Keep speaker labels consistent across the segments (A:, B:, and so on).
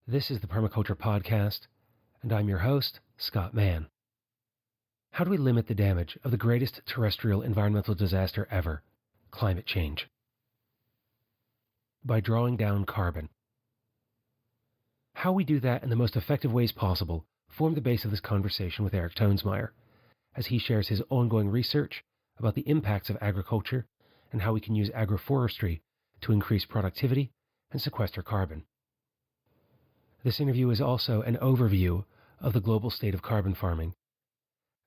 A: This is the Permaculture Podcast, and I'm your host, Scott Mann. How do we limit the damage of the greatest terrestrial environmental disaster ever, climate change? By drawing down carbon. How we do that in the most effective ways possible form the base of this conversation with Eric Toensmeier, as he shares his ongoing research about the impacts of agriculture and how we can use agroforestry to increase productivity and sequester carbon. This interview is also an overview of the global state of carbon farming,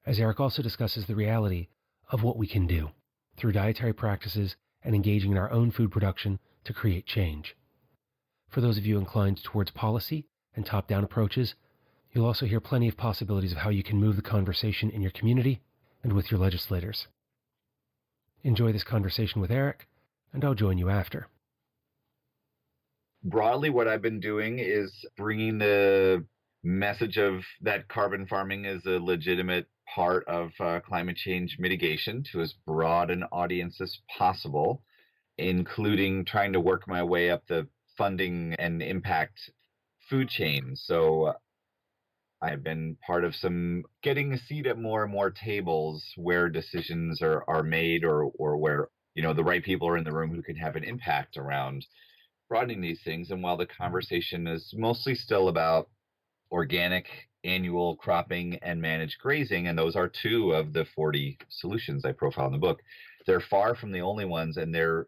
A: as Eric also discusses the reality of what we can do through dietary practices and engaging in our own food production to create change. For those of you inclined towards policy and top-down approaches, you'll also hear plenty of possibilities of how you can move the conversation in your community and with your legislators. Enjoy this conversation with Eric, and I'll join you after.
B: Broadly, what I've been doing is bringing the message of that carbon farming is a legitimate part of climate change mitigation to as broad an audience as possible, including trying to work my way up the funding and impact food chain. So I've been part of some getting a seat at more and more tables where decisions are made or where, the right people are in the room who can have an impact around broadening these things. And while the conversation is mostly still about organic annual cropping and managed grazing, and those are two of the 40 solutions I profile in the book, they're far from the only ones, and they're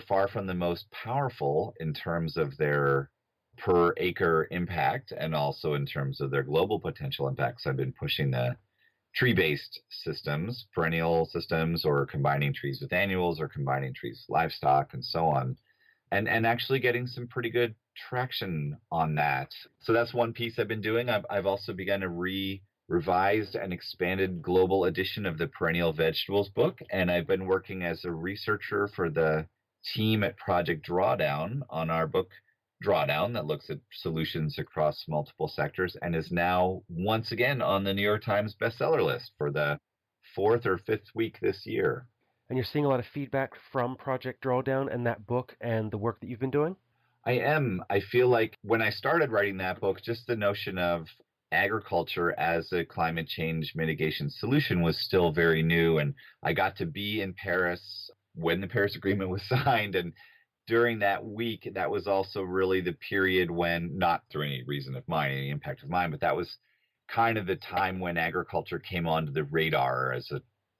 B: far from the most powerful in terms of their per acre impact and also in terms of their global potential impacts. I've been pushing the tree-based systems, perennial systems, or combining trees with annuals, or combining trees with livestock, and so on. And actually getting some pretty good traction on that. So that's one piece I've been doing. I've also begun a revised and expanded global edition of the Perennial Vegetables book, and I've been working as a researcher for the team at Project Drawdown on our book Drawdown that looks at solutions across multiple sectors and is now once again on the New York Times bestseller list for the 4th or 5th week this year.
A: And you're seeing a lot of feedback from Project Drawdown and that book and the work that you've been doing?
B: I am. I feel like when I started writing that book, just the notion of agriculture as a climate change mitigation solution was still very new. And I got to be in Paris when the Paris Agreement was signed. And during that week, that was also really the period when, not through any reason of mine, any impact of mine, but that was kind of the time when agriculture came onto the radar as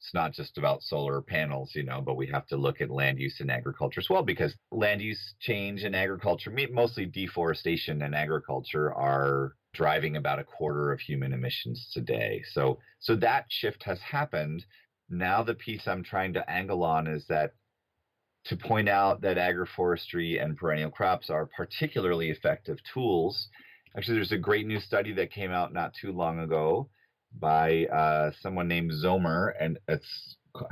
B: it's not just about solar panels, but we have to look at land use in agriculture as well, because land use change in agriculture, mostly deforestation and agriculture, are driving about a quarter of human emissions today. So that shift has happened. Now the piece I'm trying to angle on is that to point out that agroforestry and perennial crops are particularly effective tools. Actually, there's a great new study that came out not too long ago by someone named Zomer, and I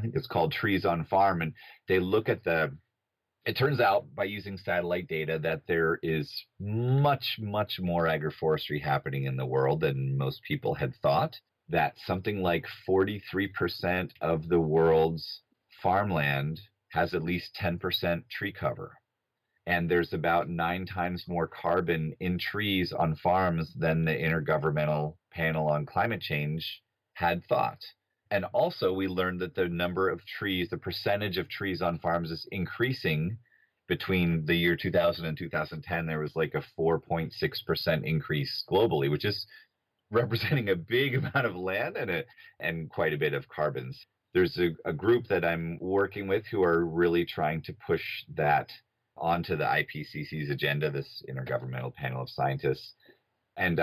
B: think it's called Trees on Farm, and they look at it turns out by using satellite data that there is much, much more agroforestry happening in the world than most people had thought, that something like 43% of the world's farmland has at least 10% tree cover. And there's about 9 times more carbon in trees on farms than the Intergovernmental Panel on Climate Change had thought. And also we learned that the number of trees, the percentage of trees on farms is increasing. Between the year 2000 and 2010, there was like a 4.6% increase globally, which is representing a big amount of land and quite a bit of carbons. There's a group that I'm working with who are really trying to push that onto the IPCC's agenda, this Intergovernmental Panel of Scientists. And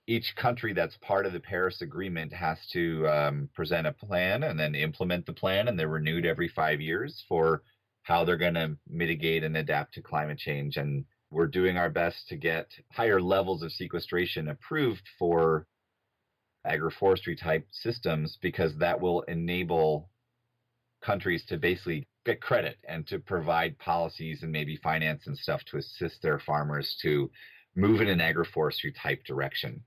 B: each country that's part of the Paris Agreement has to present a plan and then implement the plan, and they're renewed every 5 years for how they're going to mitigate and adapt to climate change. And we're doing our best to get higher levels of sequestration approved for agroforestry type systems, because that will enable countries to basically get credit and to provide policies and maybe finance and stuff to assist their farmers to move in an agroforestry type direction.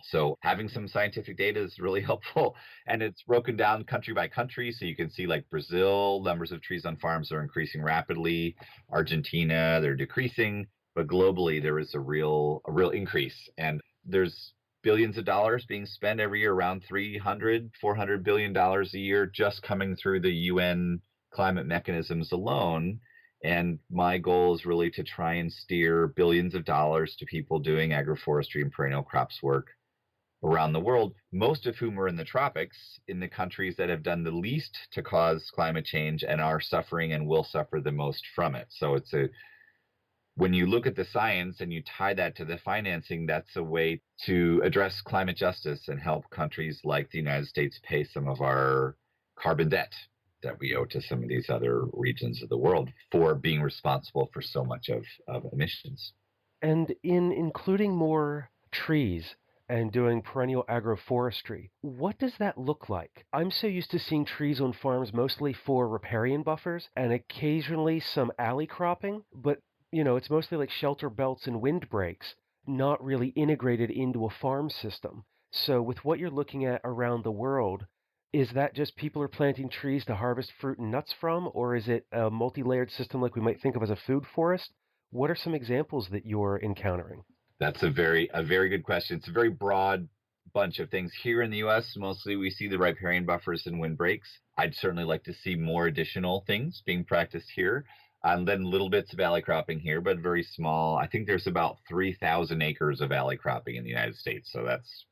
B: So having some scientific data is really helpful, and it's broken down country by country. So you can see like Brazil, numbers of trees on farms are increasing rapidly. Argentina, they're decreasing. but globally there is a real increase, and there's billions of dollars being spent every year, around $400 billion a year, just coming through the UN climate mechanisms alone. And my goal is really to try and steer billions of dollars to people doing agroforestry and perennial crops work around the world, most of whom are in the tropics, in the countries that have done the least to cause climate change and are suffering and will suffer the most from it. So when you look at the science and you tie that to the financing, that's a way to address climate justice and help countries like the United States pay some of our carbon debt that we owe to some of these other regions of the world for being responsible for so much of emissions.
A: And in including more trees and doing perennial agroforestry, what does that look like? I'm so used to seeing trees on farms mostly for riparian buffers and occasionally some alley cropping, but it's mostly like shelter belts and windbreaks, not really integrated into a farm system. So with what you're looking at around the world, is that just people are planting trees to harvest fruit and nuts from, or is it a multi-layered system like we might think of as a food forest? What are some examples that you're encountering?
B: That's a very good question. It's a very broad bunch of things. Here in the U.S., mostly we see the riparian buffers and windbreaks. I'd certainly like to see more additional things being practiced here. Then little bits of alley cropping here, but very small. I think there's about 3,000 acres of alley cropping in the United States, so that's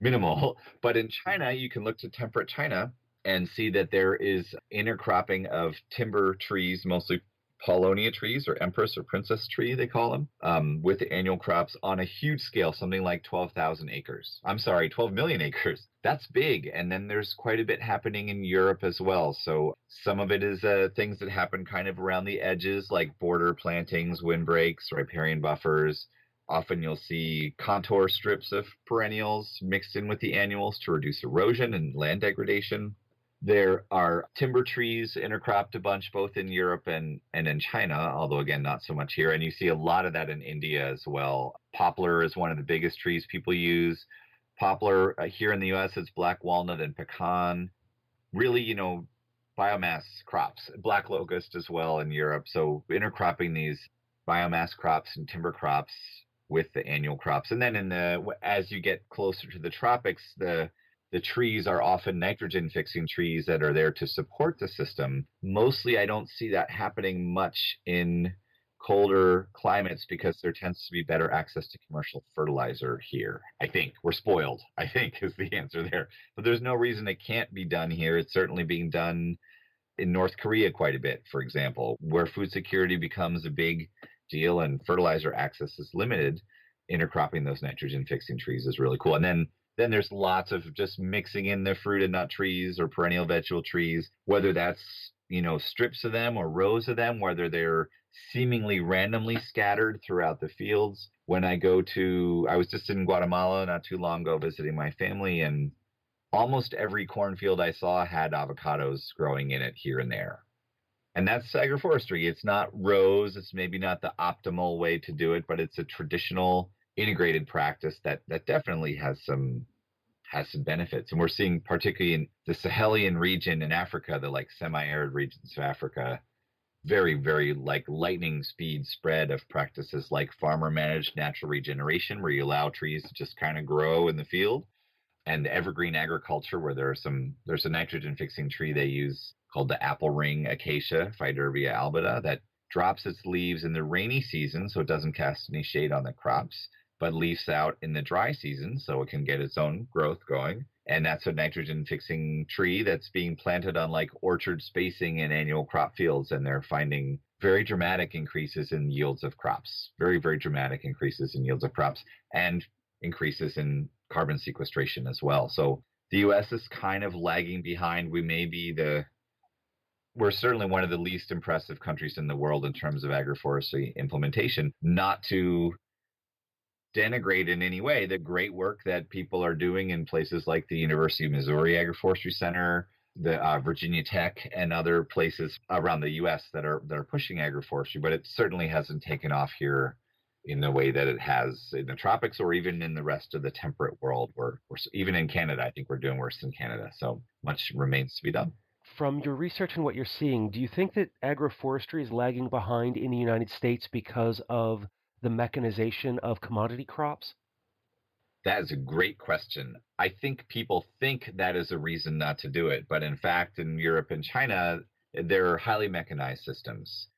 B: minimal. But in China, you can look to temperate China and see that there is intercropping of timber trees, mostly Paulownia trees or empress or princess tree, they call them, with the annual crops on a huge scale, something like 12,000 acres. I'm sorry, 12 million acres. That's big. And then there's quite a bit happening in Europe as well. So some of it is things that happen kind of around the edges, like border plantings, windbreaks, riparian buffers. Often you'll see contour strips of perennials mixed in with the annuals to reduce erosion and land degradation. There are timber trees intercropped a bunch, both in Europe and in China, although again, not so much here. And you see a lot of that in India as well. Poplar is one of the biggest trees people use. Poplar here in the US, it's black walnut and pecan. Really, biomass crops, black locust as well in Europe. So intercropping these biomass crops and timber crops with the annual crops. And then as you get closer to the tropics, the trees are often nitrogen fixing trees that are there to support the system. Mostly, I don't see that happening much in colder climates because there tends to be better access to commercial fertilizer here. I think we're spoiled, I think is the answer there. But there's no reason it can't be done here. It's certainly being done in North Korea quite a bit, for example, where food security becomes a big deal and fertilizer access is limited. Intercropping those nitrogen fixing trees is really cool. And then there's lots of just mixing in the fruit and nut trees or perennial vegetable trees, whether that's, strips of them or rows of them, whether they're seemingly randomly scattered throughout the fields. When I was just in Guatemala not too long ago visiting my family, and almost every cornfield I saw had avocados growing in it here and there. And that's agroforestry. It's not rows. It's maybe not the optimal way to do it, but it's a traditional integrated practice that definitely has some benefits. And we're seeing, particularly in the Sahelian region in Africa, the semi-arid regions of Africa, very, very lightning speed spread of practices like farmer managed natural regeneration, where you allow trees to just kind of grow in the field, and evergreen agriculture, where there's a nitrogen fixing tree they use called the apple ring acacia, Phyderbia albida, that drops its leaves in the rainy season so it doesn't cast any shade on the crops, but leaves out in the dry season so it can get its own growth going. And that's a nitrogen fixing tree that's being planted on orchard spacing in annual crop fields. And they're finding very dramatic increases in yields of crops, very, very dramatic increases in yields of crops, and increases in carbon sequestration as well. So the U.S. is kind of lagging behind. We're certainly one of the least impressive countries in the world in terms of agroforestry implementation. Not to denigrate in any way the great work that people are doing in places like the University of Missouri Agroforestry Center, the Virginia Tech, and other places around the U.S. that are pushing agroforestry, but it certainly hasn't taken off here in the way that it has in the tropics or even in the rest of the temperate world. We're even in Canada, I think we're doing worse than Canada. So much remains to be done.
A: From your research and what you're seeing, do you think that agroforestry is lagging behind in the United States because of the mechanization of commodity crops?
B: That is a great question. I think people think that is a reason not to do it, but in fact, in Europe and China, they're highly mechanized systems.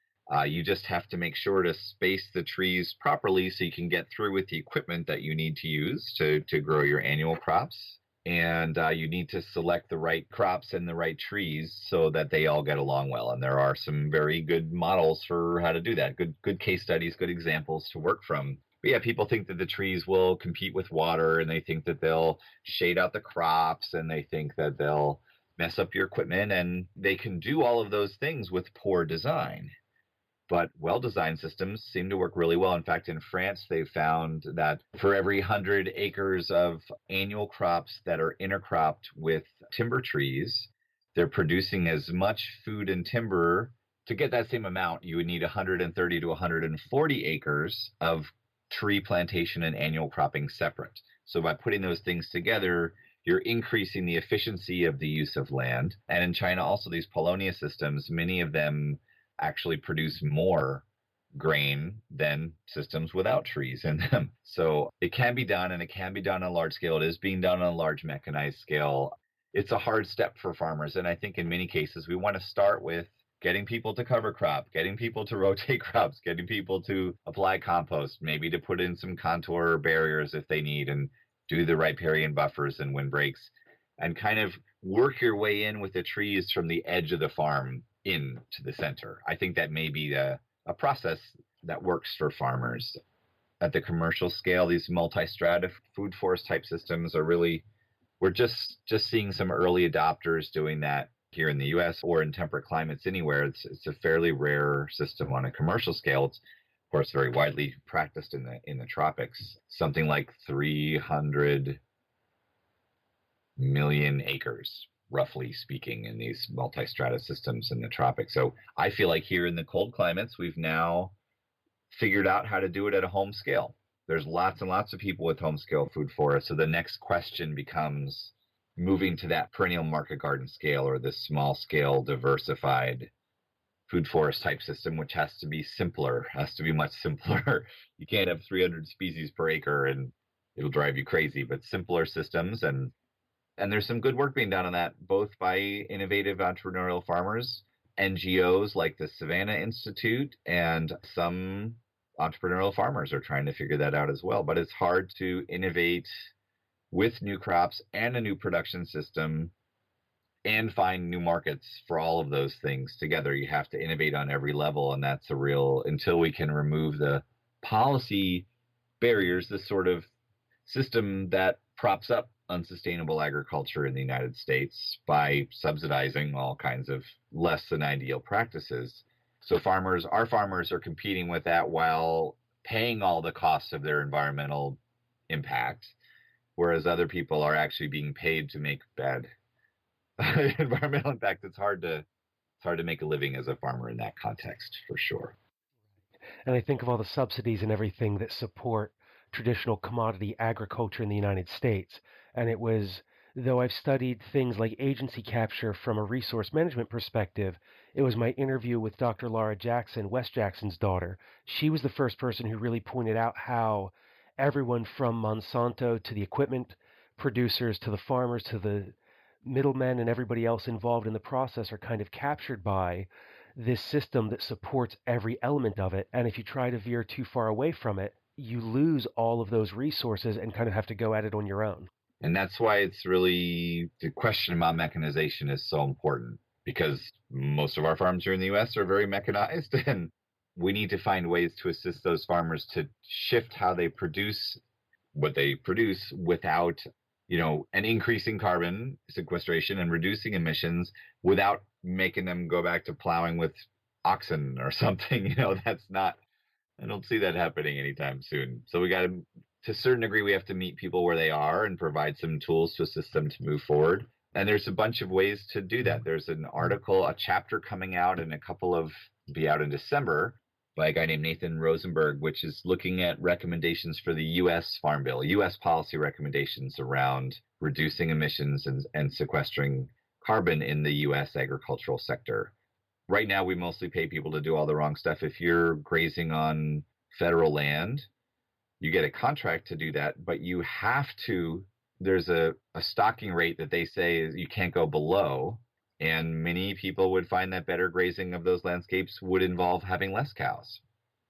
B: You just have to make sure to space the trees properly so you can get through with the equipment that you need to use to grow your annual crops. And you need to select the right crops and the right trees so that they all get along well. And there are some very good models for how to do that. Good case studies, good examples to work from. But yeah, people think that the trees will compete with water, and they think that they'll shade out the crops, and they think that they'll mess up your equipment, and they can do all of those things with poor design. But well-designed systems seem to work really well. In fact, in France, they found that for every 100 acres of annual crops that are intercropped with timber trees, they're producing as much food and timber. To get that same amount, you would need 130 to 140 acres of tree plantation and annual cropping separate. So by putting those things together, you're increasing the efficiency of the use of land. And in China, also these Polonia systems, many of them actually produce more grain than systems without trees in them. So it can be done, and it can be done on a large scale. It is being done on a large mechanized scale. It's a hard step for farmers. And I think in many cases, we want to start with getting people to cover crop, getting people to rotate crops, getting people to apply compost, maybe to put in some contour barriers if they need, and do the riparian buffers and windbreaks, and kind of work your way in with the trees from the edge of the farm in to the center. I think that may be a process that works for farmers. At the commercial scale, these multi-strata food forest type systems are really, we're just seeing some early adopters doing that here in the US or in temperate climates anywhere. It's a fairly rare system on a commercial scale. It's of course very widely practiced in the tropics. Something like 300 million acres, roughly speaking, in these multi-strata systems in the tropics. So I feel like here in the cold climates, we've now figured out how to do it at a home scale. There's lots and lots of people with home scale food forests. So the next question becomes moving to that perennial market garden scale, or this small scale diversified food forest type system, which has to be simpler, has to be much simpler. You can't have 300 species per acre and it'll drive you crazy, but simpler systems. And there's some good work being done on that, both by innovative entrepreneurial farmers, NGOs like the Savanna Institute, and some entrepreneurial farmers are trying to figure that out as well. But it's hard to innovate with new crops and a new production system and find new markets for all of those things together. You have to innovate on every level, and that's a real, until we can remove the policy barriers, this sort of system that props up unsustainable agriculture in the United States by subsidizing all kinds of less than ideal practices. So our farmers are competing with that while paying all the costs of their environmental impact, whereas other people are actually being paid to make bad environmental impact. It's hard to make a living as a farmer in that context, for sure.
A: And I think of all the subsidies and everything that support traditional commodity agriculture in the United States. And it was, though I've studied things like agency capture from a resource management perspective, it was my interview with Dr. Laura Jackson, Wes Jackson's daughter. She was the first person who really pointed out how everyone from Monsanto to the equipment producers to the farmers to the middlemen and everybody else involved in the process are kind of captured by this system that supports every element of it. And if you try to veer too far away from it, you lose all of those resources and kind of have to go at it on your own.
B: And that's why it's really, the question about mechanization is so important, because most of our farms here in the US are very mechanized, and we need to find ways to assist those farmers to shift how they produce what they produce without, an increasing carbon sequestration and reducing emissions without making them go back to plowing with oxen or something. That's not, I don't see that happening anytime soon. So we got to a certain degree, we have to meet people where they are and provide some tools to assist them to move forward. And there's a bunch of ways to do that. There's an article, a chapter coming out be out in December, by a guy named Nathan Rosenberg, which is looking at recommendations for the U.S. Farm Bill, U.S. policy recommendations around reducing emissions and sequestering carbon in the U.S. agricultural sector. Right now, we mostly pay people to do all the wrong stuff. If you're grazing on federal land. You get a contract to do that, but you have to, there's a stocking rate that they say is you can't go below. And many people would find that better grazing of those landscapes would involve having less cows.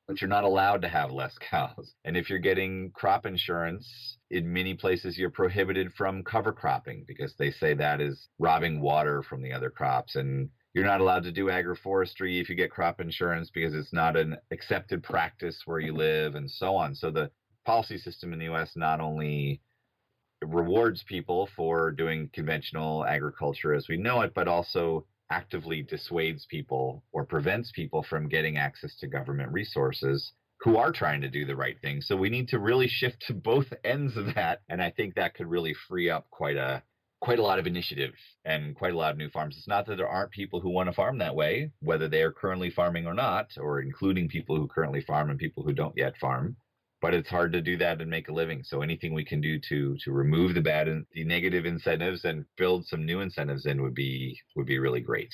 B: But you're not allowed to have less cows. And if you're getting crop insurance, in many places you're prohibited from cover cropping because they say that is robbing water from the other crops. And you're not allowed to do agroforestry if you get crop insurance because it's not an accepted practice where you live and so on. So the policy system in the U.S. not only rewards people for doing conventional agriculture as we know it, but also actively dissuades people or prevents people from getting access to government resources who are trying to do the right thing. So we need to really shift to both ends of that. And I think that could really free up quite a lot of initiative and quite a lot of new farms. It's not that there aren't people who want to farm that way, whether they are currently farming or not, or including people who currently farm and people who don't yet farm. But it's hard to do that and make a living. So anything we can do to remove the bad and the negative incentives and build some new incentives in would be really great.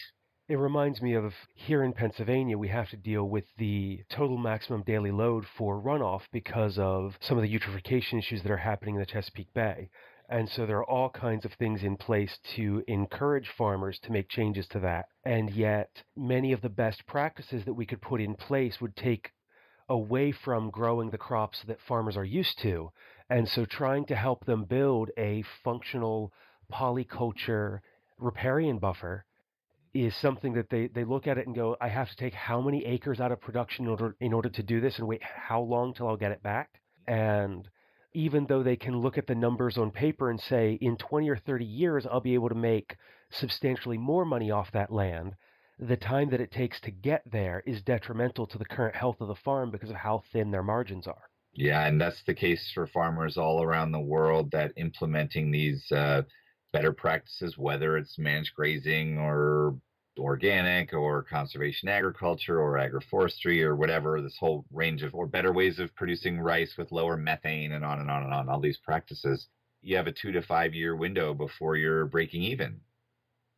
A: It reminds me of here in Pennsylvania, we have to deal with the total maximum daily load for runoff because of some of the eutrophication issues that are happening in the Chesapeake Bay. And so there are all kinds of things in place to encourage farmers to make changes to that. And yet many of the best practices that we could put in place would take away from growing the crops that farmers are used to. And so trying to help them build a functional polyculture riparian buffer is something that they look at it and go, I have to take how many acres out of production in order to do this and wait how long till I'll get it back? And even though they can look at the numbers on paper and say, in 20 or 30 years, I'll be able to make substantially more money off that land, the time that it takes to get there is detrimental to the current health of the farm because of how thin their margins are.
B: Yeah, and that's the case for farmers all around the world, that implementing these better practices, whether it's managed grazing or organic or conservation agriculture or agroforestry or whatever, this whole range of, or better ways of producing rice with lower methane and on and on and on, all these practices, you have a 2 to 5 year window before you're breaking even.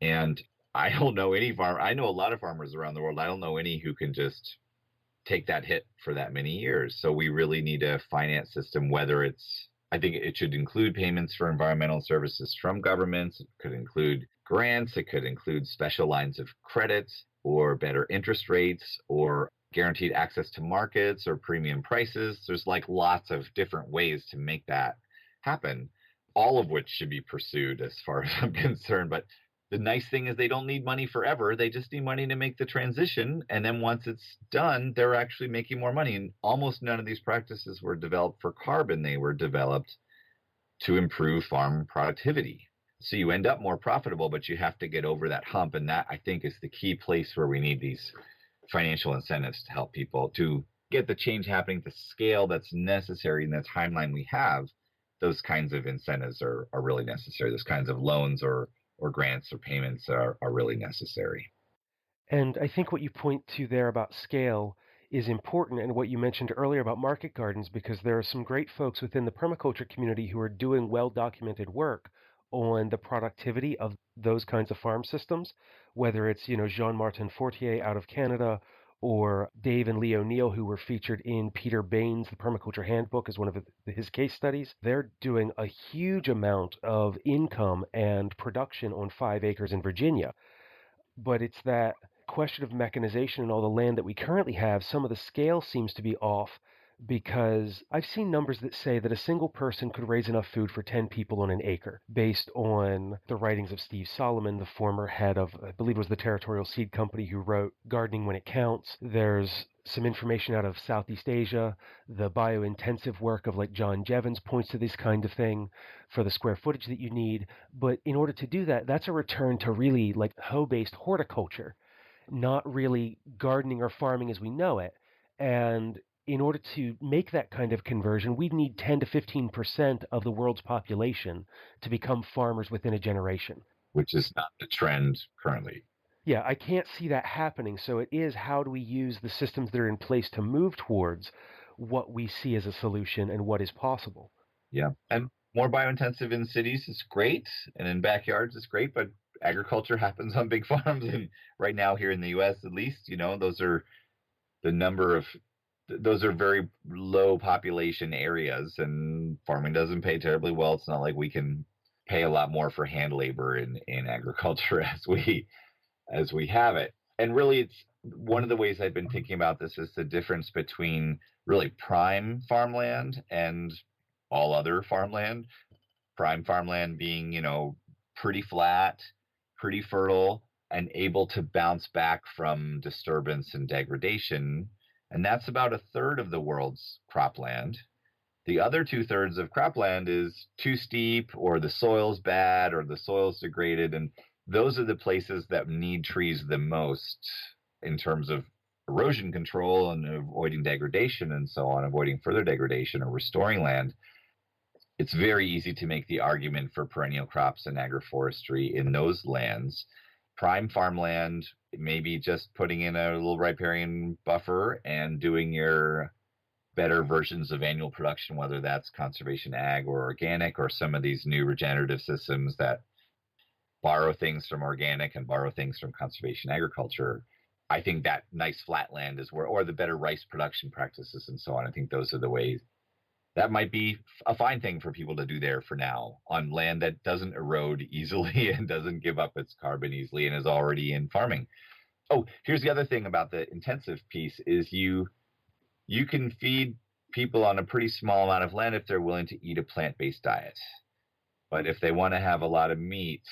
B: And I don't know any farmer. I know a lot of farmers around the world. I don't know any who can just take that hit for that many years. So we really need a finance system, whether it's, I think it should include payments for environmental services from governments. It could include grants. It could include special lines of credit or better interest rates or guaranteed access to markets or premium prices. There's like lots of different ways to make that happen, all of which should be pursued as far as I'm concerned. But the nice thing is they don't need money forever. They just need money to make the transition. And then once it's done, they're actually making more money. And almost none of these practices were developed for carbon. They were developed to improve farm productivity. So you end up more profitable, but you have to get over that hump. And that, I think, is the key place where we need these financial incentives to help people to get the change happening, the scale that's necessary in the timeline we have. Those kinds of incentives are really necessary. Those kinds of loans or grants or payments are really necessary.
A: And I think what you point to there about scale is important, and what you mentioned earlier about market gardens, because there are some great folks within the permaculture community who are doing well-documented work on the productivity of those kinds of farm systems, whether it's, Jean-Martin Fortier out of Canada, or Dave and Lee O'Neill, who were featured in Peter Bain's The Permaculture Handbook as one of his case studies. They're doing a huge amount of income and production on 5 acres in Virginia. But it's that question of mechanization and all the land that we currently have. Some of the scale seems to be off because I've seen numbers that say that a single person could raise enough food for 10 people on an acre based on the writings of Steve Solomon, the former head of, I believe it was the Territorial Seed Company, who wrote Gardening When It Counts. There's some information out of Southeast Asia. The biointensive work of like John Jeavons points to this kind of thing for the square footage that you need. But in order to do that, that's a return to really like hoe-based horticulture, not really gardening or farming as we know it. And in order to make that kind of conversion, we'd need 10 to 15% of the world's population to become farmers within a generation.
B: Which is not the trend currently.
A: Yeah, I can't see that happening. So it is, how do we use the systems that are in place to move towards what we see as a solution and what is possible?
B: Yeah, and more biointensive in cities is great, and in backyards is great, but agriculture happens on big farms. And right now here in the U.S., at least, those are the number of those are very low population areas, and farming doesn't pay terribly well. It's not like we can pay a lot more for hand labor in agriculture as we have it. And really, it's one of the ways I've been thinking about this is the difference between really prime farmland and all other farmland. Prime farmland being, pretty flat, pretty fertile, and able to bounce back from disturbance and degradation. And that's about a third of the world's cropland. The other 2/3 of cropland is too steep, or the soil's bad, or the soil's degraded. And those are the places that need trees the most in terms of erosion control and avoiding degradation and so on, avoiding further degradation or restoring land. It's very easy to make the argument for perennial crops and agroforestry in those lands. Prime farmland, maybe just putting in a little riparian buffer and doing your better versions of annual production, whether that's conservation ag or organic, or some of these new regenerative systems that borrow things from organic and borrow things from conservation agriculture. I think that nice flat land is where, or the better rice production practices and so on. I think those are the ways. That might be a fine thing for people to do there for now, on land that doesn't erode easily and doesn't give up its carbon easily and is already in farming. Oh, here's the other thing about the intensive piece is you can feed people on a pretty small amount of land if they're willing to eat a plant-based diet. But if they want to have a lot of meat,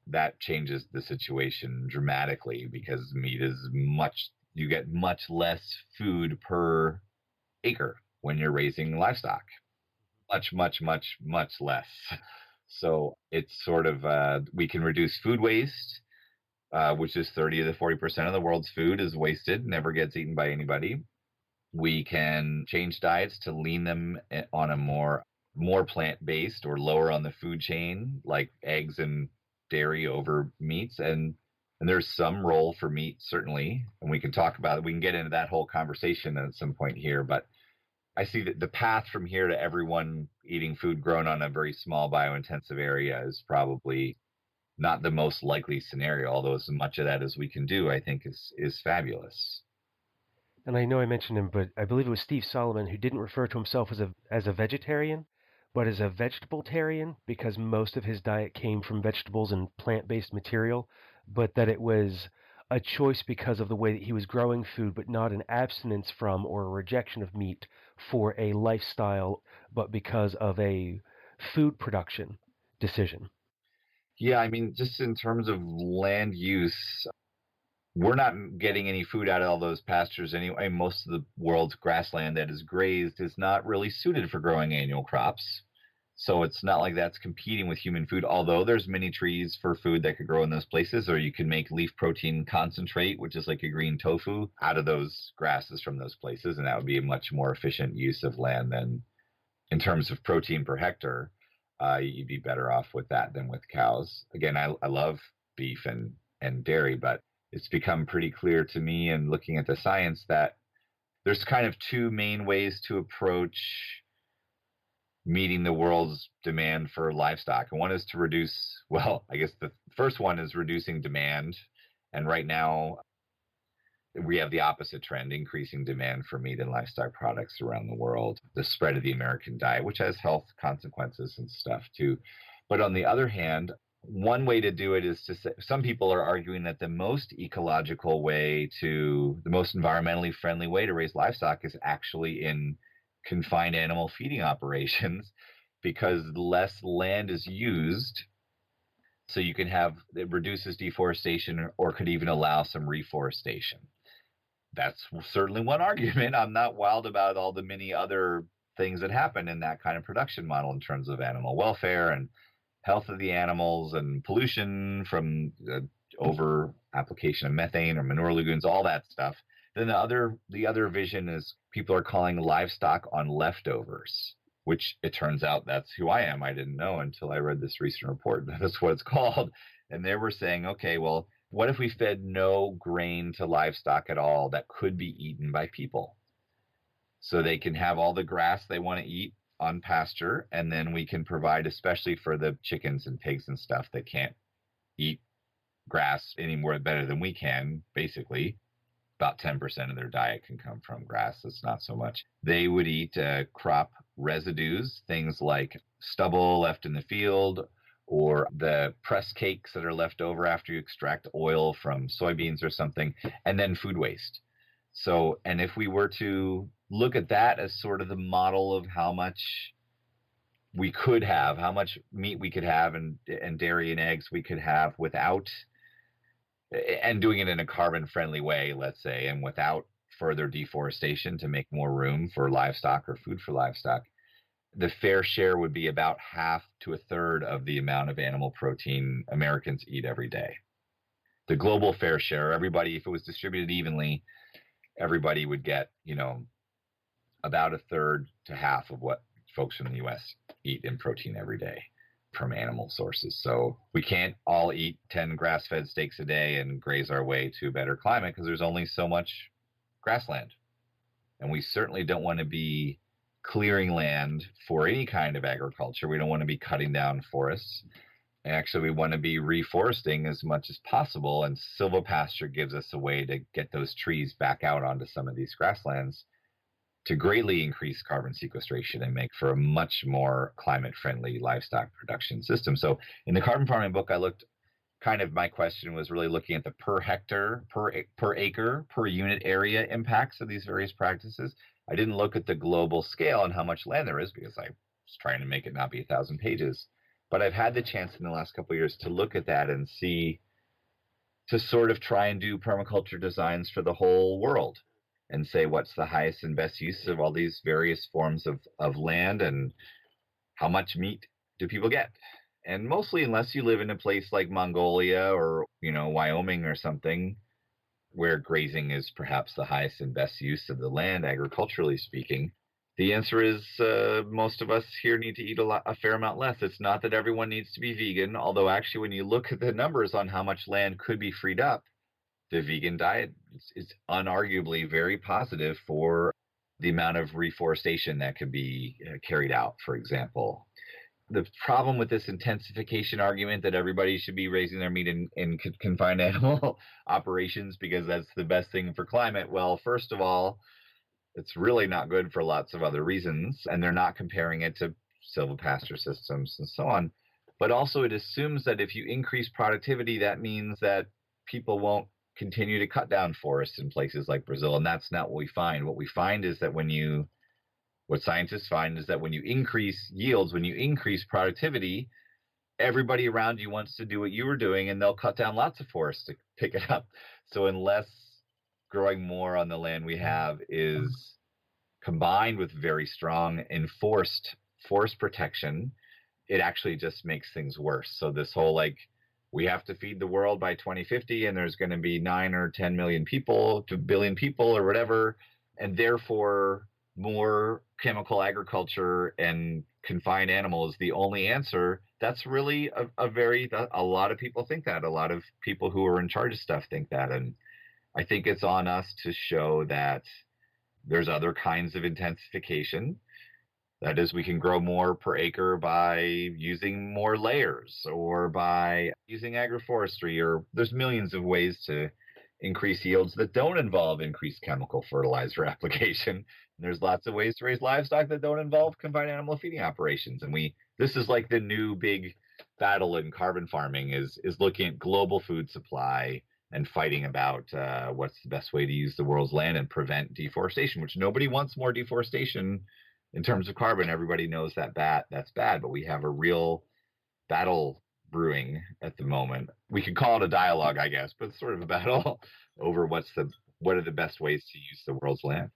B: that changes the situation dramatically, because meat is you get much less food per acre when you're raising livestock. Much, much, much, much less. So it's sort of, we can reduce food waste, which is 30 to 40% of the world's food is wasted, never gets eaten by anybody. We can change diets to lean them on a more plant-based or lower on the food chain, like eggs and dairy over meats. And there's some role for meat, certainly. And we can talk about it. We can get into that whole conversation at some point here. But I see that the path from here to everyone eating food grown on a very small biointensive area is probably not the most likely scenario, although as much of that as we can do, I think is fabulous.
A: And I know I mentioned him, but I believe it was Steve Solomon who didn't refer to himself as a vegetarian, but as a vegetable-tarian, because most of his diet came from vegetables and plant-based material, but that it was a choice because of the way that he was growing food, but not an abstinence from or a rejection of meat for a lifestyle, but because of a food production decision.
B: Yeah, I mean, just in terms of land use, we're not getting any food out of all those pastures anyway. Most of the world's grassland that is grazed is not really suited for growing annual crops. So it's not like that's competing with human food, although there's many trees for food that could grow in those places, or you can make leaf protein concentrate, which is like a green tofu, out of those grasses from those places. And that would be a much more efficient use of land than in terms of protein per hectare. You'd be better off with that than with cows. Again, I love beef and dairy, but it's become pretty clear to me, and looking at the science, that there's kind of two main ways to approach meeting the world's demand for livestock. And one is to reduce, well, I guess the first one is reducing demand. And right now, we have the opposite trend, increasing demand for meat and livestock products around the world, the spread of the American diet, which has health consequences and stuff too. But on the other hand, one way to do it is to say, some people are arguing that the most ecological way the most environmentally friendly way to raise livestock is actually in confined animal feeding operations, because less land is used. So you can it reduces deforestation, or could even allow some reforestation. That's certainly one argument. I'm not wild about all the many other things that happen in that kind of production model in terms of animal welfare and health of the animals and pollution from over application of methane or manure lagoons, all that stuff. Then the other vision is people are calling livestock on leftovers, which it turns out that's who I am. I didn't know until I read this recent report that that's what it's called. And they were saying, okay, well, what if we fed no grain to livestock at all that could be eaten by people? So they can have all the grass they want to eat on pasture, and then we can provide, especially for the chickens and pigs and stuff that can't eat grass any more better than we can, basically, about 10% of their diet can come from grass. That's not so much. They would eat crop residues, things like stubble left in the field or the press cakes that are left over after you extract oil from soybeans or something, and then food waste. So, and if we were to look at that as sort of the model of how much we could have, how much meat we could have and dairy and eggs we could have without, and doing it in a carbon friendly way, let's say, and without further deforestation to make more room for livestock or food for livestock, the fair share would be about half to a third of the amount of animal protein Americans eat every day. The global fair share, everybody, if it was distributed evenly, everybody would get, about a third to half of what folks in the U.S. eat in protein every day from animal sources. So we can't all eat 10 grass-fed steaks a day and graze our way to a better climate because there's only so much grassland. And we certainly don't want to be clearing land for any kind of agriculture. We don't want to be cutting down forests. Actually, we want to be reforesting as much as possible, and silvopasture gives us a way to get those trees back out onto some of these grasslands to greatly increase carbon sequestration and make for a much more climate-friendly livestock production system. So in the carbon farming book, my question was really looking at the per hectare, per acre, per unit area impacts of these various practices. I didn't look at the global scale and how much land there is because I was trying to make it not be 1,000 pages. But I've had the chance in the last couple of years to look at that and see, to sort of try and do permaculture designs for the whole world and say what's the highest and best use of all these various forms of land and how much meat do people get. And mostly, unless you live in a place like Mongolia or, Wyoming or something, where grazing is perhaps the highest and best use of the land, agriculturally speaking, the answer is most of us here need to eat a fair amount less. It's not that everyone needs to be vegan, although actually when you look at the numbers on how much land could be freed up, the vegan diet is unarguably very positive for the amount of reforestation that could be carried out, for example. The problem with this intensification argument that everybody should be raising their meat in confined animal operations because that's the best thing for climate. Well, first of all, it's really not good for lots of other reasons, and they're not comparing it to silvopasture systems and so on. But also it assumes that if you increase productivity, that means that people won't continue to cut down forests in places like Brazil, and that's not what we find. What we find is that what scientists find is that when you increase yields, when you increase productivity, everybody around you wants to do what you were doing, and they'll cut down lots of forests to pick it up. So unless growing more on the land we have is combined with very strong enforced forest protection, it actually just makes things worse. So this whole we have to feed the world by 2050 and there's going to be 9 or 10 million people, 2 billion people or whatever, and therefore more chemical agriculture and confined animals the only answer. That's really a lot of people think that. A lot of people who are in charge of stuff think that. And I think it's on us to show that there's other kinds of intensification. That is, we can grow more per acre by using more layers or by using agroforestry, or there's millions of ways to increase yields that don't involve increased chemical fertilizer application. And there's lots of ways to raise livestock that don't involve confined animal feeding operations. And this is like the new big battle in carbon farming is looking at global food supply and fighting about what's the best way to use the world's land and prevent deforestation, which nobody wants more deforestation in terms of carbon. Everybody knows that's bad, but we have a real battle brewing at the moment. We could call it a dialogue, I guess, but it's sort of a battle over what are the best ways to use the world's land.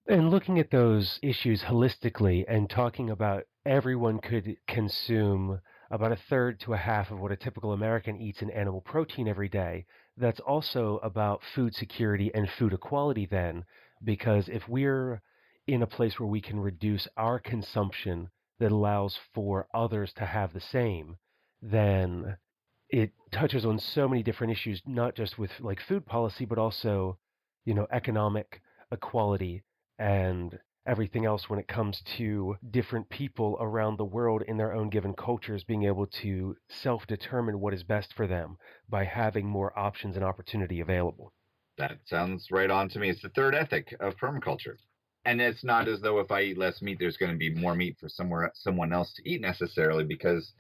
A: And looking at those issues holistically and talking about everyone could consume about a third to a half of what a typical American eats in animal protein every day, that's also about food security and food equality then, because if we're in a place where we can reduce our consumption that allows for others to have the same, then it touches on so many different issues, not just with food policy, but also, economic equality and everything else when it comes to different people around the world in their own given cultures being able to self-determine what is best for them by having more options and opportunity available.
B: That sounds right on to me. It's the third ethic of permaculture. And it's not as though if I eat less meat, there's going to be more meat for someone else to eat necessarily, because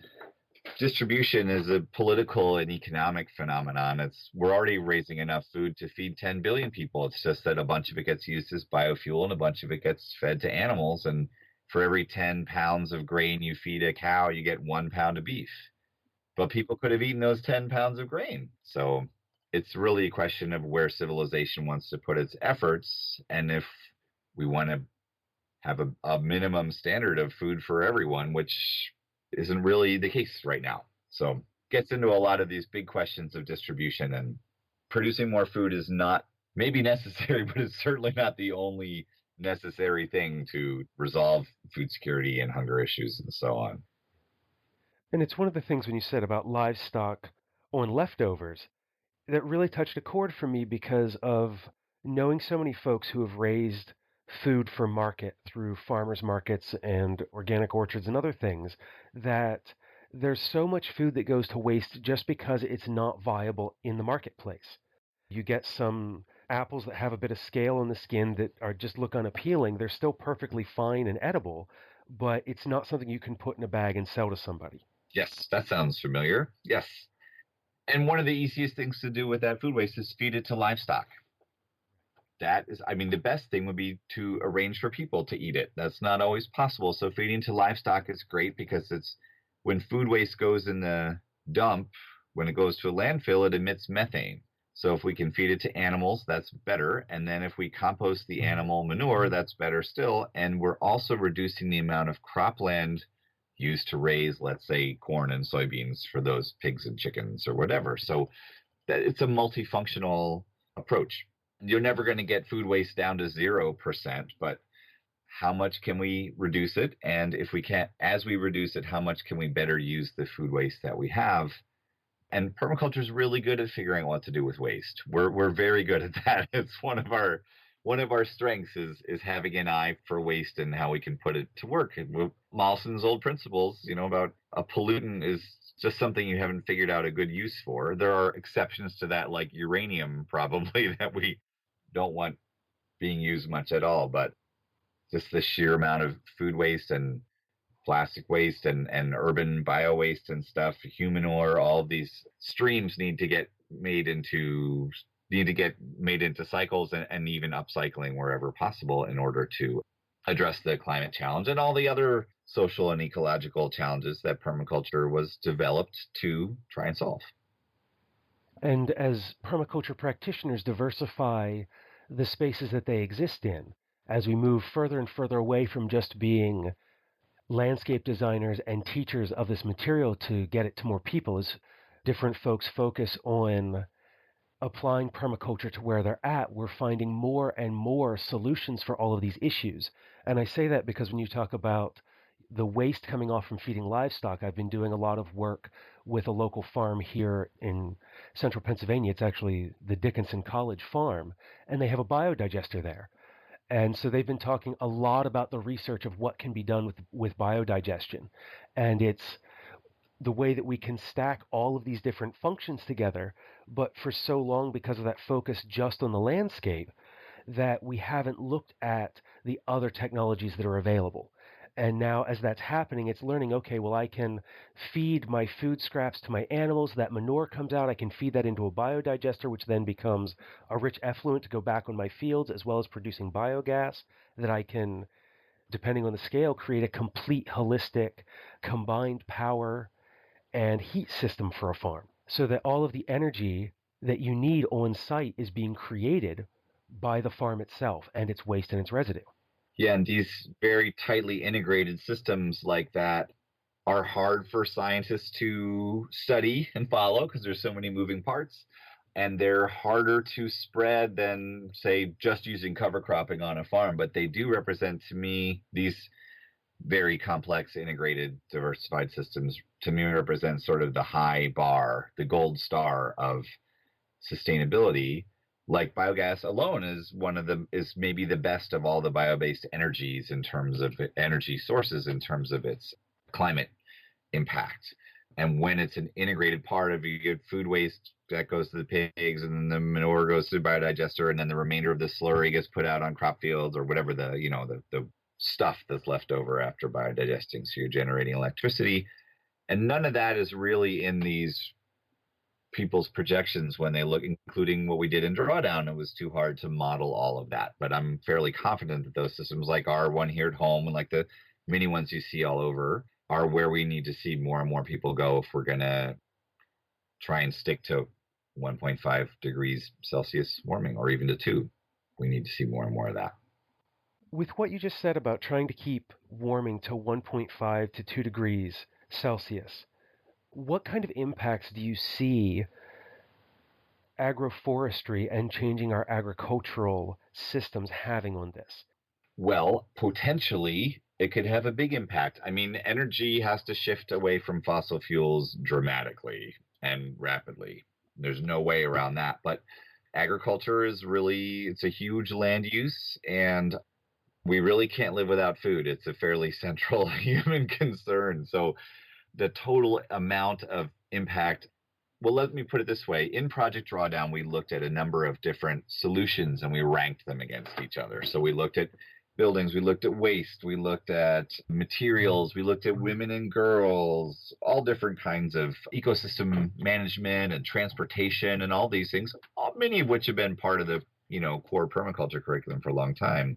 B: distribution is a political and economic phenomenon. We're already raising enough food to feed 10 billion people. It's just that a bunch of it gets used as biofuel and a bunch of it gets fed to animals. And for every 10 pounds of grain you feed a cow, you get 1 pound of beef. But people could have eaten those 10 pounds of grain. So it's really a question of where civilization wants to put its efforts, and if we want to have a minimum standard of food for everyone, which isn't really the case right now. So gets into a lot of these big questions of distribution, and producing more food is not maybe necessary, but it's certainly not the only necessary thing to resolve food security and hunger issues and so on.
A: And it's one of the things when you said about livestock on leftovers that really touched a chord for me, because of knowing so many folks who have raised food for market through farmers markets and organic orchards and other things, that there's so much food that goes to waste just because it's not viable in the marketplace. You get some apples that have a bit of scale on the skin that are just look unappealing. They're still perfectly fine and edible, but it's not something you can put in a bag and sell to somebody.
B: Yes, that sounds familiar. Yes. And one of the easiest things to do with that food waste is feed it to livestock. The best thing would be to arrange for people to eat it. That's not always possible. So feeding to livestock is great, because it's when food waste goes in the dump, when it goes to a landfill, it emits methane. So if we can feed it to animals, that's better. And then if we compost the animal manure, that's better still. And we're also reducing the amount of cropland used to raise, let's say, corn and soybeans for those pigs and chickens or whatever. So that it's a multifunctional approach. You're never going to get food waste down to 0%, but how much can we reduce it? And if we can't, as we reduce it, how much can we better use the food waste that we have? And permaculture is really good at figuring out what to do with waste. We're very good at that. It's one of our strengths is having an eye for waste and how we can put it to work. Molleson's old principles, about a pollutant is just something you haven't figured out a good use for. There are exceptions to that, like uranium, probably, that we don't want being used much at all. But just the sheer amount of food waste and plastic waste and urban bio waste and stuff, humanure, all of these streams need to get made into cycles and even upcycling wherever possible in order to address the climate challenge and all the other social and ecological challenges that permaculture was developed to try and solve.
A: And as permaculture practitioners diversify the spaces that they exist in, as we move further and further away from just being landscape designers and teachers of this material to get it to more people, as different folks focus on applying permaculture to where they're at, we're finding more and more solutions for all of these issues. And I say that because when you talk about the waste coming off from feeding livestock, I've been doing a lot of work with a local farm here in central Pennsylvania. It's actually the Dickinson College Farm, and they have a biodigester there. And so they've been talking a lot about the research of what can be done with biodigestion. And it's the way that we can stack all of these different functions together. But for so long, because of that focus just on the landscape, that we haven't looked at the other technologies that are available. And now as that's happening, it's learning, okay, well, I can feed my food scraps to my animals. That manure comes out. I can feed that into a biodigester, which then becomes a rich effluent to go back on my fields, as well as producing biogas that I can, depending on the scale, create a complete holistic combined power and heat system for a farm, so that all of the energy that you need on site is being created by the farm itself and its waste and its residue.
B: Yeah, and these very tightly integrated systems like that are hard for scientists to study and follow because there's so many moving parts, and they're harder to spread than, say, just using cover cropping on a farm. But they do represent, to me, these very complex, integrated, diversified systems, to me, represent sort of the high bar, the gold star of sustainability. Like biogas alone is maybe the best of all the bio-based energies in terms of energy sources, in terms of its climate impact. And when it's an integrated part of, you get food waste that goes to the pigs, and then the manure goes to the biodigester, and then the remainder of the slurry gets put out on crop fields or whatever the stuff that's left over after biodigesting. So you're generating electricity. And none of that is really in these people's projections when they look, including what we did in Drawdown. It was too hard to model all of that. But I'm fairly confident that those systems like our one here at home and like the mini ones you see all over are where we need to see more and more people go if we're going to try and stick to 1.5 degrees Celsius warming, or even to 2. We need to see more and more of that.
A: With what you just said about trying to keep warming to 1.5 to 2 degrees Celsius, what kind of impacts do you see agroforestry and changing our agricultural systems having on this?
B: Well, potentially it could have a big impact. I mean, energy has to shift away from fossil fuels dramatically and rapidly. There's no way around that. But agriculture is really, it's a huge land use, and we really can't live without food. It's a fairly central human concern. So the total amount of impact, well, let me put it this way. In Project Drawdown, we looked at a number of different solutions and we ranked them against each other. So we looked at buildings, we looked at waste, we looked at materials, we looked at women and girls, all different kinds of ecosystem management and transportation and all these things, many of which have been part of the core permaculture curriculum for a long time.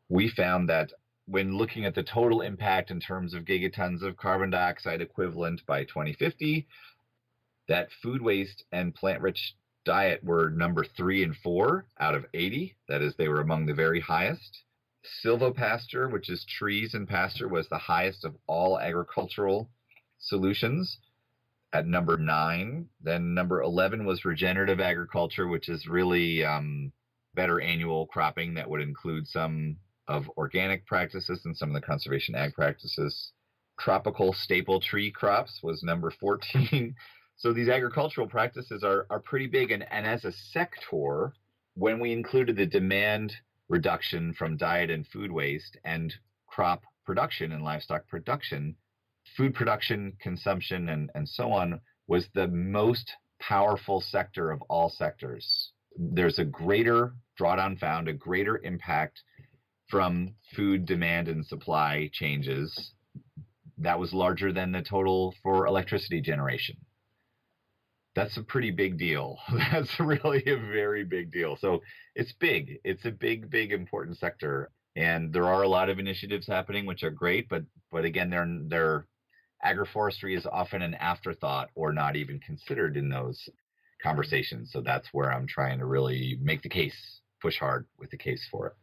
B: We found that when looking at the total impact in terms of gigatons of carbon dioxide equivalent by 2050, that food waste and plant-rich diet were number 3 and 4 out of 80. That is, they were among the very highest. Silvopasture, which is trees and pasture, was the highest of all agricultural solutions at number 9. Then number 11 was regenerative agriculture, which is really better annual cropping that would include some of organic practices and some of the conservation ag practices. Tropical staple tree crops was number 14. So these agricultural practices are pretty big. And as a sector, when we included the demand reduction from diet and food waste and crop production and livestock production, food production, consumption, and so on was the most powerful sector of all sectors. There's a greater drawdown found, a greater impact from food demand and supply changes that was larger than the total for electricity generation. That's a pretty big deal. That's really a very big deal. So it's big. It's a big, big, important sector. And there are a lot of initiatives happening, which are great. But again, they're agroforestry is often an afterthought or not even considered in those conversations. So that's where I'm trying to really make the case, push hard with the case for it.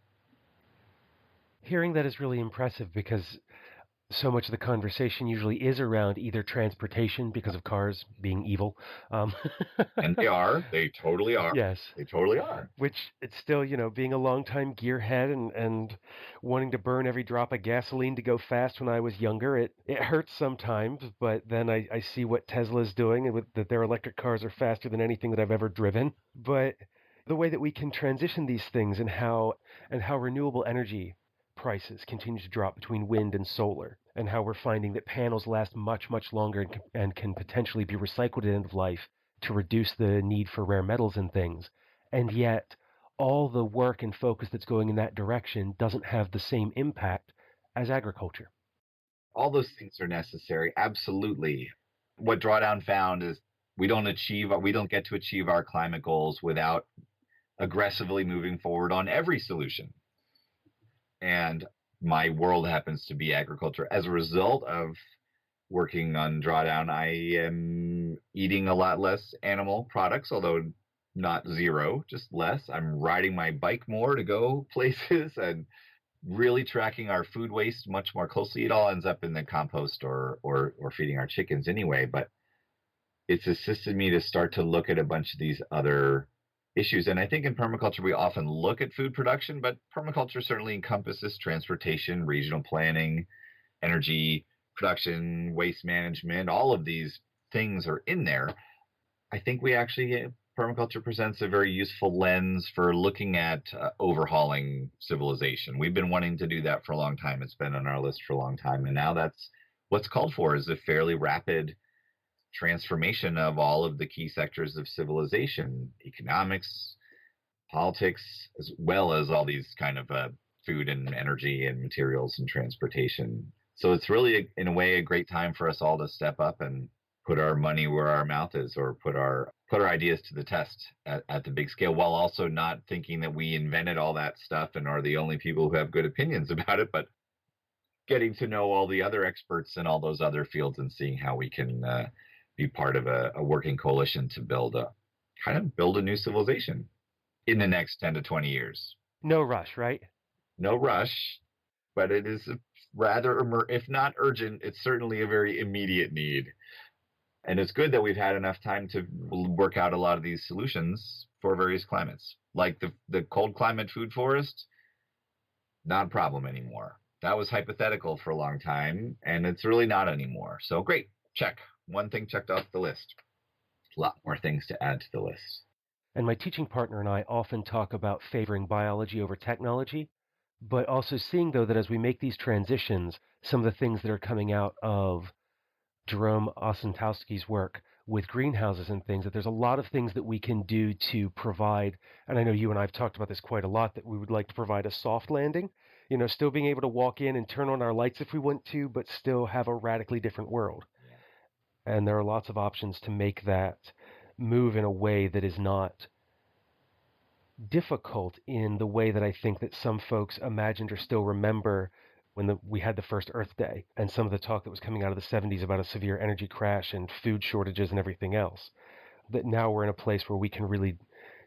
A: Hearing that is really impressive because so much of the conversation usually is around either transportation because of cars being evil.
B: And they are. They totally are.
A: Yes.
B: They totally are.
A: Which it's still, being a longtime gearhead and wanting to burn every drop of gasoline to go fast when I was younger, it hurts sometimes, but then I see what Tesla's doing and that their electric cars are faster than anything that I've ever driven. But the way that we can transition these things and how renewable energy prices continue to drop between wind and solar, and how we're finding that panels last much, much longer and can potentially be recycled at the end of life to reduce the need for rare metals and things. And yet, all the work and focus that's going in that direction doesn't have the same impact as agriculture.
B: All those things are necessary, absolutely. What Drawdown found is we don't get to achieve our climate goals without aggressively moving forward on every solution. And my world happens to be agriculture. As a result of working on Drawdown, I am eating a lot less animal products, although not zero, just less. I'm riding my bike more to go places and really tracking our food waste much more closely. It all ends up in the compost or feeding our chickens anyway, but it's assisted me to start to look at a bunch of these other issues. And I think in permaculture, we often look at food production, but permaculture certainly encompasses transportation, regional planning, energy production, waste management. All of these things are in there. I think permaculture presents a very useful lens for looking at overhauling civilization. We've been wanting to do that for a long time. It's been on our list for a long time. And now that's what's called for, is a fairly rapid transformation of all of the key sectors of civilization, economics, politics, as well as all these kind of food and energy and materials and transportation. So it's really, in a way, a great time for us all to step up and put our money where our mouth is, or put our ideas to the test at the big scale, while also not thinking that we invented all that stuff and are the only people who have good opinions about it, but getting to know all the other experts in all those other fields and seeing how we can be part of a working coalition to build a new civilization in the next 10 to 20 years.
A: No rush, right?
B: No rush, but it is rather, if not urgent, it's certainly a very immediate need. And it's good that we've had enough time to work out a lot of these solutions for various climates. Like the cold climate food forest, not a problem anymore. That was hypothetical for a long time, and it's really not anymore. So great, check. One thing checked off the list. A lot more things to add to the list.
A: And my teaching partner and I often talk about favoring biology over technology, but also seeing, though, that as we make these transitions, some of the things that are coming out of Jerome Osentowski's work with greenhouses and things, that there's a lot of things that we can do to provide, and I know you and I have talked about this quite a lot, that we would like to provide a soft landing, still being able to walk in and turn on our lights if we want to, but still have a radically different world. Yeah. And there are lots of options to make that move in a way that is not difficult in the way that I think that some folks imagined or still remember when we had the first Earth Day, and some of the talk that was coming out of the 70s about a severe energy crash and food shortages and everything else. That now we're in a place where we can really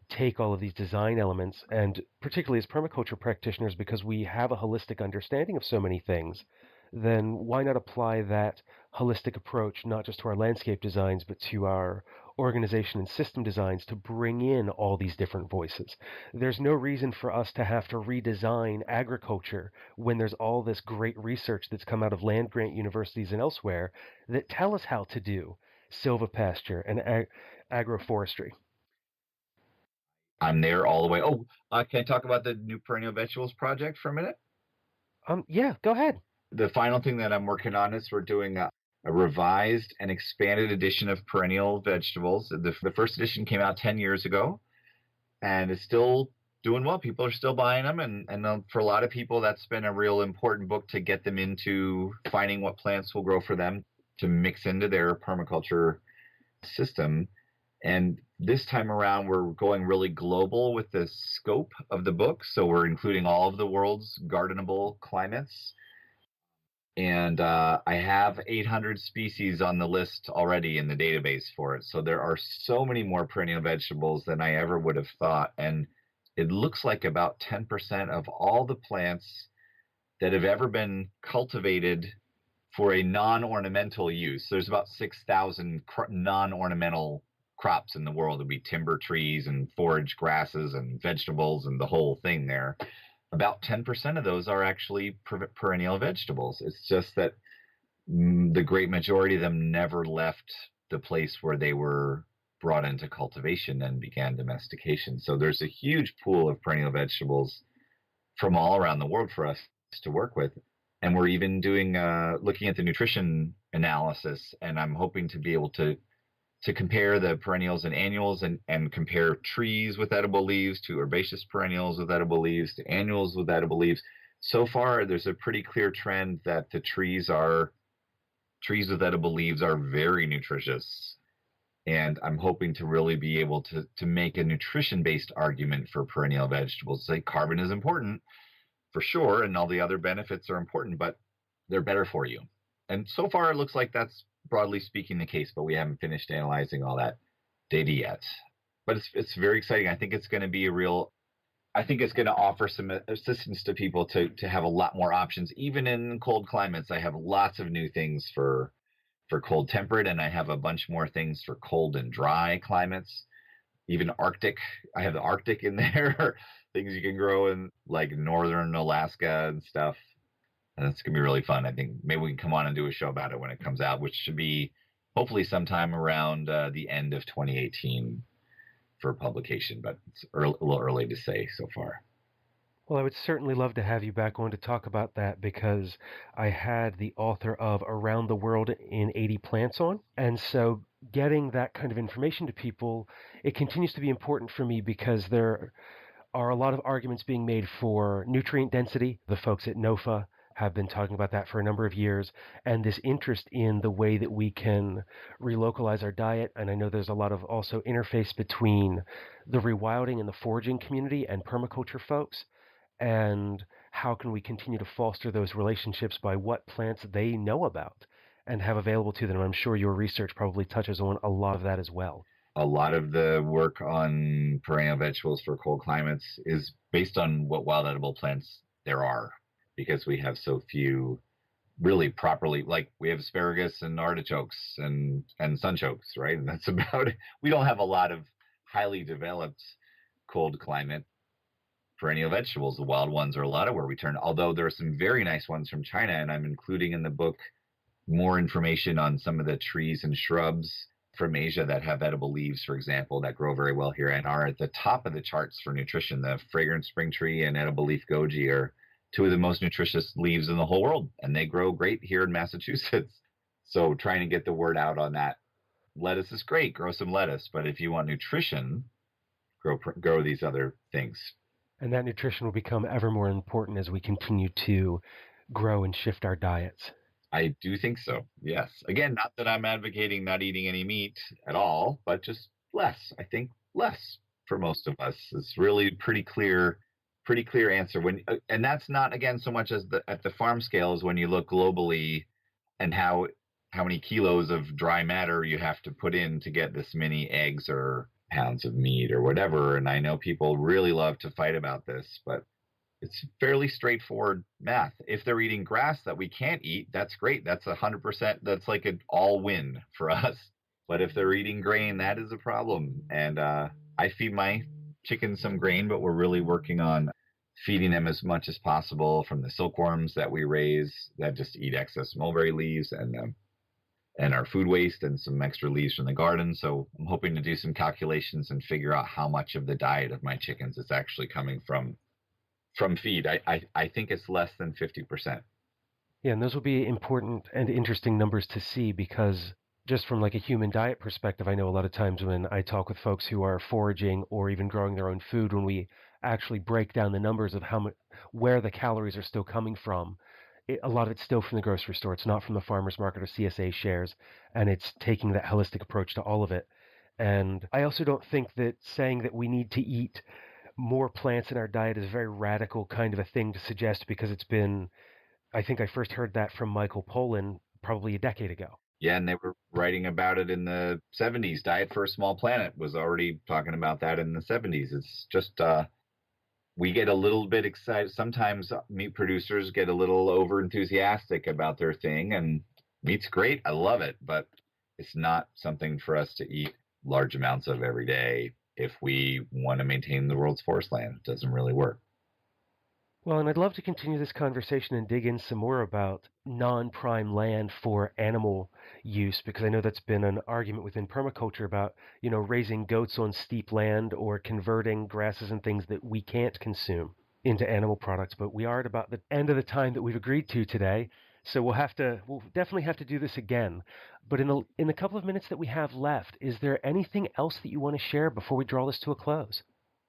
A: take all of these design elements, and particularly as permaculture practitioners, because we have a holistic understanding of so many things, then why not apply that holistic approach not just to our landscape designs, but to our organization and system designs, to bring in all these different voices. There's no reason for us to have to redesign agriculture when there's all this great research that's come out of land-grant universities and elsewhere that tell us how to do silvopasture and agroforestry.
B: I'm there all the way. Oh, can I talk about the new perennial vegetables project for a minute?
A: Yeah, go ahead.
B: The final thing that I'm working on is we're doing a revised and expanded edition of perennial vegetables. The first edition came out 10 years ago, and it's still doing well. People are still buying them, and for a lot of people, that's been a real important book to get them into finding what plants will grow for them to mix into their permaculture system. And this time around, we're going really global with the scope of the book. So we're including all of the world's gardenable climates. And I have 800 species on the list already in the database for it. So there are so many more perennial vegetables than I ever would have thought. And it looks like about 10% of all the plants that have ever been cultivated for a non-ornamental use. There's about 6,000 non-ornamental crops in the world. It'd be timber trees and forage grasses and vegetables and the whole thing there. About 10% of those are actually perennial vegetables. It's just that the great majority of them never left the place where they were brought into cultivation and began domestication. So there's a huge pool of perennial vegetables from all around the world for us to work with. And we're even doing looking at the nutrition analysis, and I'm hoping to be able to compare the perennials and annuals and compare trees with edible leaves to herbaceous perennials with edible leaves to annuals with edible leaves. So far, there's a pretty clear trend that the trees with edible leaves are very nutritious. And I'm hoping to really be able to make a nutrition-based argument for perennial vegetables. Like, carbon is important for sure, and all the other benefits are important, but they're better for you. And so far, it looks like that's broadly speaking the case, but we haven't finished analyzing all that data yet. But it's very exciting. I think it's going to offer some assistance to people to have a lot more options. Even in cold climates, I have lots of new things for cold temperate, and I have a bunch more things for cold and dry climates. Even Arctic, I have the Arctic in there, things you can grow in like northern Alaska and stuff. And it's going to be really fun. I think maybe we can come on and do a show about it when it comes out, which should be hopefully sometime around the end of 2018 for publication, but it's a little early to say so far.
A: Well, I would certainly love to have you back on to talk about that, because I had the author of Around the World in 80 Plants on. And so getting that kind of information to people, it continues to be important for me because there are a lot of arguments being made for nutrient density. The folks at NOFA have been talking about that for a number of years, and this interest in the way that we can relocalize our diet. And I know there's a lot of also interface between the rewilding and the foraging community and permaculture folks, and how can we continue to foster those relationships by what plants they know about and have available to them. I'm sure your research probably touches on a lot of that as well.
B: A lot of the work on perennial vegetables for cold climates is based on what wild edible plants there are, because we have so few really properly, like we have asparagus and artichokes and sunchokes, right? And that's about it. We don't have a lot of highly developed cold climate perennial vegetables. The wild ones are a lot of where we turn, although there are some very nice ones from China, and I'm including in the book more information on some of the trees and shrubs from Asia that have edible leaves, for example, that grow very well here and are at the top of the charts for nutrition. The fragrant spring tree and edible leaf goji are two of the most nutritious leaves in the whole world, and they grow great here in Massachusetts. So trying to get the word out on that. Lettuce is great, grow some lettuce, but if you want nutrition, grow these other things.
A: And that nutrition will become ever more important as we continue to grow and shift our diets.
B: I do think so, yes. Again, not that I'm advocating not eating any meat at all, but just less. I think less for most of us is really pretty clear answer. And that's not, again, so much as at the farm scale as when you look globally and how many kilos of dry matter you have to put in to get this many eggs or pounds of meat or whatever. And I know people really love to fight about this, but it's fairly straightforward math. If they're eating grass that we can't eat, that's great. That's 100%. That's like an all win for us. But if they're eating grain, that is a problem. And I feed my chickens some grain, but we're really working on feeding them as much as possible from the silkworms that we raise that just eat excess mulberry leaves and our food waste and some extra leaves from the garden. So I'm hoping to do some calculations and figure out how much of the diet of my chickens is actually coming from feed. I think it's less than 50%.
A: Yeah, and those will be important and interesting numbers to see, because just from like a human diet perspective, I know a lot of times when I talk with folks who are foraging or even growing their own food, when we actually break down the numbers of where the calories are still coming from, a lot of it's still from the grocery store. It's not from the farmer's market or CSA shares, and it's taking that holistic approach to all of it. And I also don't think that saying that we need to eat more plants in our diet is a very radical kind of a thing to suggest, because I think I first heard that from Michael Pollan probably a decade ago.
B: Yeah, and they were writing about it in the 70s. Diet for a Small Planet was already talking about that in the 70s. It's just we get a little bit excited. Sometimes meat producers get a little over enthusiastic about their thing, and meat's great. I love it, but it's not something for us to eat large amounts of every day. If we want to maintain the world's forest land, it doesn't really work.
A: Well, and I'd love to continue this conversation and dig in some more about non-prime land for animal use, because I know that's been an argument within permaculture about, raising goats on steep land or converting grasses and things that we can't consume into animal products. But we are at about the end of the time that we've agreed to today. So we'll definitely have to do this again. But in the couple of minutes that we have left, is there anything else that you want to share before we draw this to a close?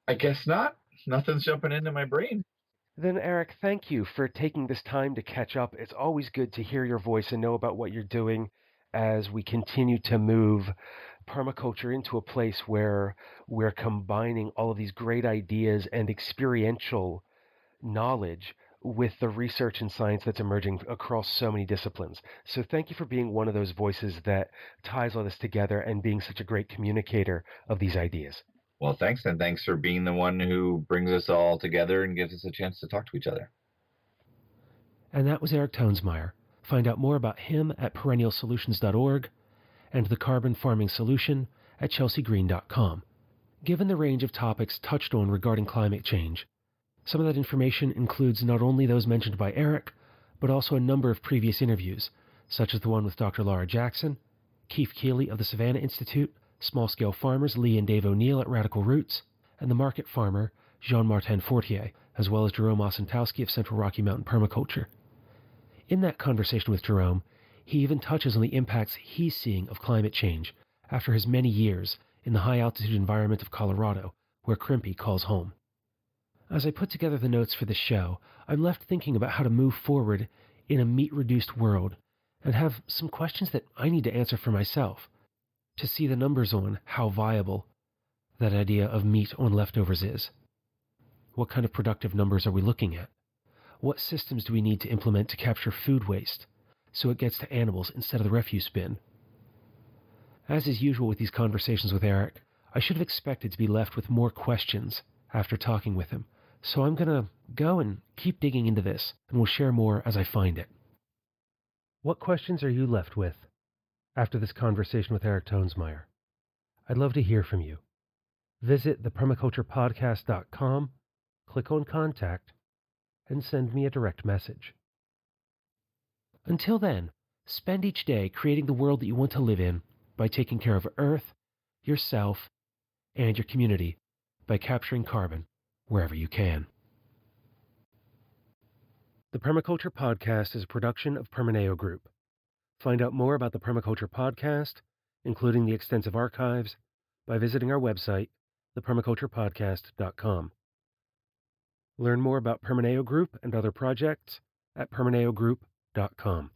B: I guess not. Nothing's jumping into my brain.
A: Then, Eric, thank you for taking this time to catch up. It's always good to hear your voice and know about what you're doing as we continue to move permaculture into a place where we're combining all of these great ideas and experiential knowledge with the research and science that's emerging across so many disciplines. So thank you for being one of those voices that ties all this together and being such a great communicator of these ideas.
B: Well, thanks, and thanks for being the one who brings us all together and gives us a chance to talk to each other.
A: And that was Eric Toensmeier. Find out more about him at perennialsolutions.org and the carbon farming solution at chelseagreen.com. Given the range of topics touched on regarding climate change, some of that information includes not only those mentioned by Eric, but also a number of previous interviews, such as the one with Dr. Laura Jackson, Keith Keeley of the Savanna Institute, small-scale farmers Lee and Dave O'Neill at Radical Roots, and the market farmer Jean-Martin Fortier, as well as Jerome Osentowski of Central Rocky Mountain Permaculture. In that conversation with Jerome, he even touches on the impacts he's seeing of climate change after his many years in the high-altitude environment of Colorado, where Crimpy calls home. As I put together the notes for this show, I'm left thinking about how to move forward in a meat-reduced world and have some questions that I need to answer for myself to see the numbers on how viable that idea of meat on leftovers is. What kind of productive numbers are we looking at? What systems do we need to implement to capture food waste so it gets to animals instead of the refuse bin? As is usual with these conversations with Eric, I should have expected to be left with more questions after talking with him, so I'm going to go and keep digging into this, and we'll share more as I find it. What questions are you left with after this conversation with Eric Toensmeier? I'd love to hear from you. Visit thepermaculturepodcast.com, click on Contact, and send me a direct message. Until then, spend each day creating the world that you want to live in by taking care of Earth, yourself, and your community by capturing carbon wherever you can. The Permaculture Podcast is a production of Permaneo Group. Find out more about the Permaculture Podcast, including the extensive archives, by visiting our website, thepermaculturepodcast.com. Learn more about Permaneo Group and other projects at permaneogroup.com.